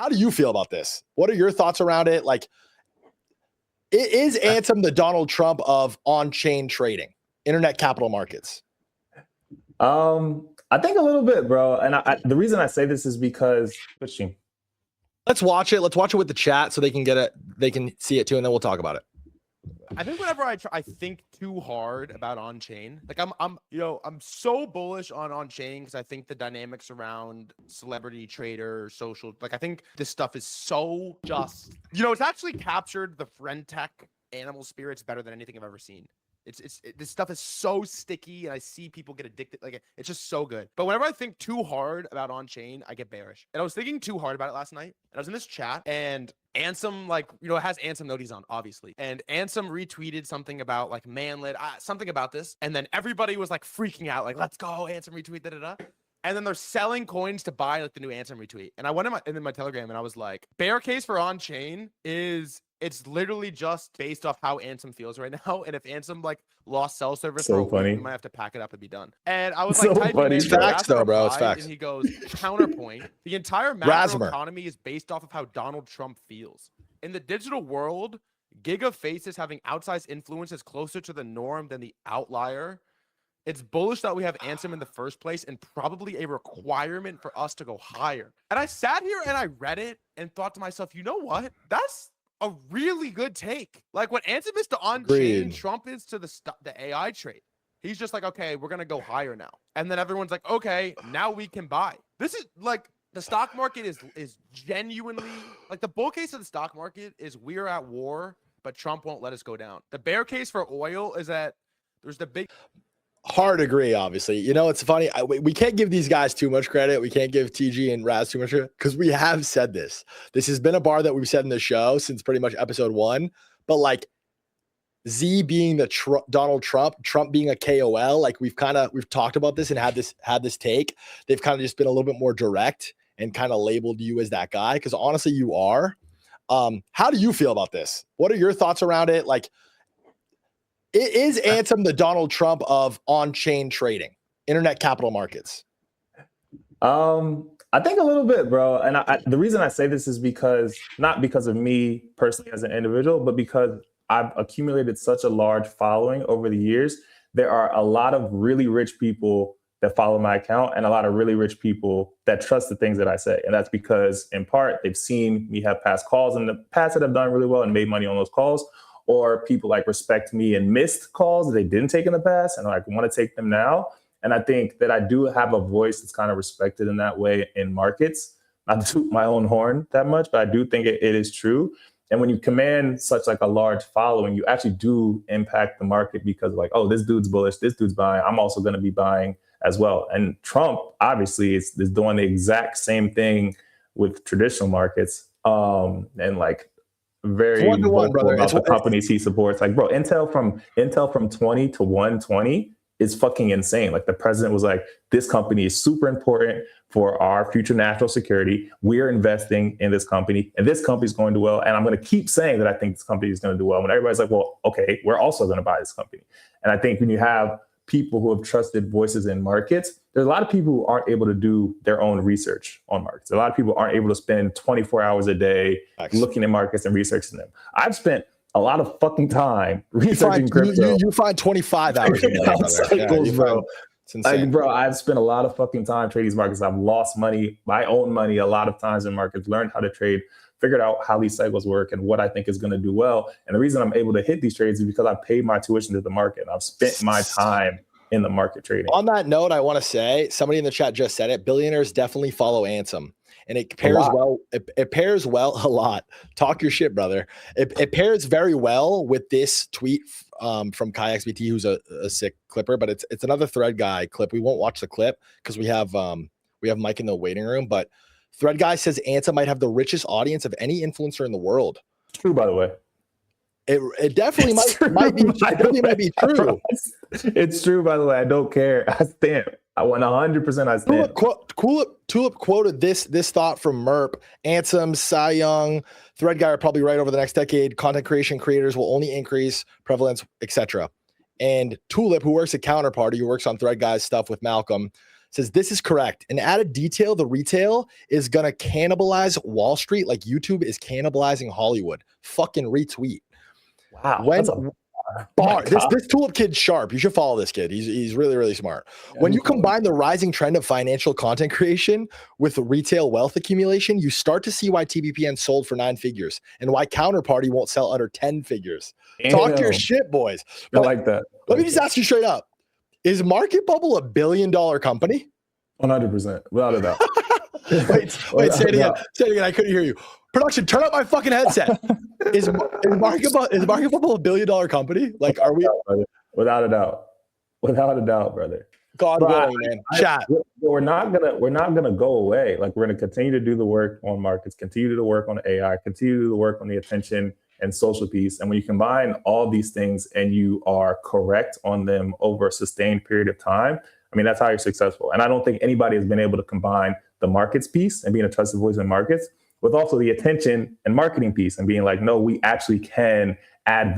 How do you feel about this? What are your thoughts around it? Like, is Ansem the Donald Trump of on-chain trading, internet capital markets? I think a little bit, bro. And the reason I say this is because let's watch it. Let's watch it with the chat so they can get it. They can see it too, and then we'll talk about it. I think whenever I think too hard about on-chain, like I'm so bullish on on-chain because I think the dynamics around celebrity trader, social, like I think this stuff is so just, it's actually captured the friend tech animal spirits better than anything I've ever seen. This stuff is so sticky, and I see people get addicted. Like, it's just so good. But whenever I think too hard about on-chain, I get bearish. And I was thinking too hard about it last night. And I was in this chat, and Ansem, it has Ansem noties on, obviously. And Ansem retweeted something about, like, manlet, something about this. And then everybody was, like, freaking out. Like, let's go, Ansem retweet, da-da-da. And then they're selling coins to buy, like, the new Ansem retweet. And I went in my Telegram, and I was like, bear case for on-chain is... it's literally just based off how Ansem feels right now. And if Ansem lost cell service for a week, we might have to pack it up and be done. And I was typing it's facts though, bro. It's facts. And he goes, counterpoint. The entire macro economy is based off of how Donald Trump feels. In the digital world, Giga faces having outsized influence is closer to the norm than the outlier. It's bullish that we have Ansem in the first place and probably a requirement for us to go higher. And I sat here and I read it and thought to myself, you know what? That's a really good take. Like, what Ansem is to on-chain, Trump is to the AI trade. He's just like, okay, we're going to go higher now. And then everyone's like, okay, now we can buy. This is like, the stock market is genuinely, like, the bull case of the stock market is we're at war, but Trump won't let us go down. The bear case for oil is that there's the big... Hard agree, obviously. It's funny. We can't give these guys too much credit. We can't give TG and Raz too much credit because we have said this. This has been a bar that we've said in the show since pretty much episode 1. But like Z being the Donald Trump being a KOL, like we've talked about this and had this take. They've kind of just been a little bit more direct and kind of labeled you as that guy because honestly, you are. How do you feel about this? What are your thoughts around it? Like, is Ansem the Donald Trump of on-chain trading, internet capital markets? I think a little bit, bro. And the reason I say this is not because of me personally as an individual, but because I've accumulated such a large following over the years. There are a lot of really rich people that follow my account and a lot of really rich people that trust the things that I say. And that's because, in part, they've seen me have past calls in the past that have done really well and made money on those calls. Or people respect me and missed calls that they didn't take in the past and want to take them now. And I think that I do have a voice that's kind of respected in that way in markets. Not to toot my own horn that much, but I do think it is true. And when you command such a large following, you actually do impact the market because oh, this dude's bullish, this dude's buying, I'm also going to be buying as well. And Trump obviously is doing the exact same thing with traditional markets. And very vocal about the companies he supports. Bro, Intel from 20 to 120 is fucking insane. The president was like, this company is super important for our future national security. We're investing in this company, and this company is going to do well. And I'm going to keep saying that I think this company is going to do well. When everybody's like, well, okay, we're also going to buy this company. And I think when you have people who have trusted voices in markets, there's a lot of people who aren't able to do their own research on markets. A lot of people aren't able to spend 24 hours a day looking at markets and researching them. I've spent a lot of fucking time researching crypto. You find 25 hours a day, cycles, bro. It's insane. Bro, I've spent a lot of fucking time trading these markets. I've lost money, my own money, a lot of times in markets, learned how to trade, figured out how these cycles work and what I think is going to do well. And the reason I'm able to hit these trades is because I paid my tuition to the market. I've spent my time in the market trading. On that note, I want to say, somebody in the chat just said it, billionaires definitely follow Ansem. And it pairs well. It pairs well a lot. Talk your shit, brother. It pairs very well with this tweet from KaiXBT, who's a sick clipper, but it's another Thread Guy clip. We won't watch the clip because we have Mike in the waiting room. But Thread Guy says Ansem might have the richest audience of any influencer in the world. It's true, by the way. It definitely might be true. It's true, by the way. I don't care. I stand. I want 100%. I stand. Tulip quoted this thought from Merp. Ansem, Cy Young, Thread Guy are probably right. Over the next decade, content creation creators will only increase prevalence, etc. And Tulip, who works at Counterparty, who works on Thread Guy's stuff with Malcolm, says this is correct. And added detail, the retail is gonna cannibalize Wall Street like YouTube is cannibalizing Hollywood. Fucking retweet. Wow. When That's a bar, God. this Tulip kid's sharp. You should follow this kid. He's really, really smart. Yeah, When I'm you combine the rising trend of financial content creation with retail wealth accumulation, you start to see why TBPN sold for 9 figures and why Counterparty won't sell under 10 figures. Talk your Damn. shit, boys. I But like that. let me just ask you straight up. Is Market Bubble a $1 billion company? 100%, without a doubt. wait, say it again. Say it again. I couldn't hear you. Production, turn up my fucking headset. Is Market Bubble a $1 billion company? Like, are we? Without a doubt. Without a doubt, brother. God willing, man. Chat. We're not gonna go away. Like, we're gonna continue to do the work on markets, continue to do the work on AI, continue to do the work on the attention and social piece. And when you combine all these things and you are correct on them over a sustained period of time, I mean, that's how you're successful. And I don't think anybody has been able to combine the markets piece and being a trusted voice in markets with also the attention and marketing piece and being like, no, we actually can add